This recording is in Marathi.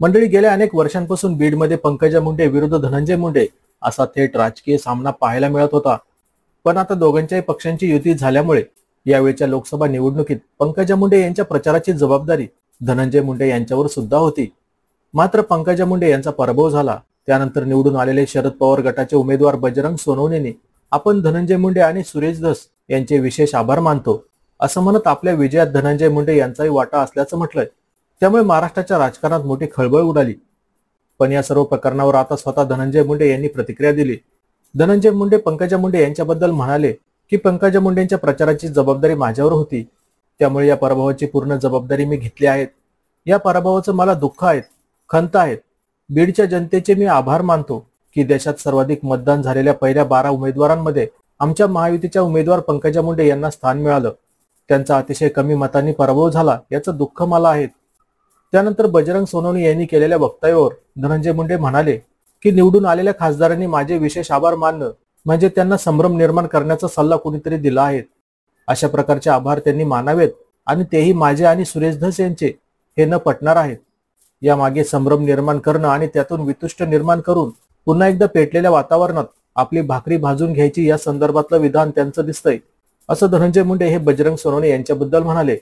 मंडळी, गेल्या अनेक वर्षांपासून बीडमध्ये पंकजा मुंडे विरुद्ध धनंजय मुंडे असा थेट राजकीय सामना पाहायला मिळत होता. पण आता दोघांच्याही पक्षांची युती झाल्यामुळे यावेळच्या लोकसभा निवडणुकीत पंकजा मुंडे यांच्या प्रचाराची जबाबदारी धनंजय मुंडे यांच्यावर सुद्धा होती. मात्र पंकजा मुंडे यांचा पराभव झाला. त्यानंतर निवडून आलेले शरद पवार गटाचे उमेदवार बजरंग सोनवणेने आपण धनंजय मुंडे आणि सुरेश धस यांचे विशेष आभार मानतो असं म्हणत आपल्या विजयात धनंजय मुंडे यांचाही वाटा असल्याचं म्हटलंय. त्यामुळे महाराष्ट्राच्या राजकारणात मोठी खळबळ उडाली. पण या सर्व प्रकरणावर आता स्वतः धनंजय मुंडे यांनी प्रतिक्रिया दिली. धनंजय मुंडे पंकजा मुंडे यांच्याबद्दल म्हणाले की पंकजा मुंडेंच्या प्रचाराची जबाबदारी माझ्यावर होती. त्यामुळे या पराभवाची पूर्ण जबाबदारी मी घेतली आहे. या पराभवाचं मला दुःख आहे, खंत आहेत. बीडच्या जनतेचे मी आभार मानतो की देशात सर्वाधिक मतदान झालेल्या पहिल्या 12 उमेदवारांमध्ये आमच्या महायुतीच्या उमेदवार पंकजा मुंडे यांना स्थान मिळालं. त्यांचा अतिशय कमी मतांनी पराभव झाला याचं दुःख मला आहे. त्यानंतर बजरंग सोनवणे यांनी केलेल्या वक्तव्यावर धनंजय मुंडे म्हणाले की निवडून आलेल्या खासदारांनी माझे विशेष आभार मानणं म्हणजे त्यांना संभ्रम निर्माण करण्याचा सल्ला कुणीतरी दिला आहे. अशा प्रकारचे आभार त्यांनी मानावेत आणि तेही माझे आणि सुरेश धस यांचे हे न पटणार आहेत. यामागे संभ्रम निर्माण करणं आणि त्यातून वितुष्ट निर्माण करून पुन्हा एकदा पेटलेल्या वातावरणात आपली भाकरी भाजून घ्यायची या संदर्भातलं विधान त्यांचं दिसतंय असं धनंजय मुंडे हे बजरंग सोनवणे यांच्याबद्दल म्हणाले.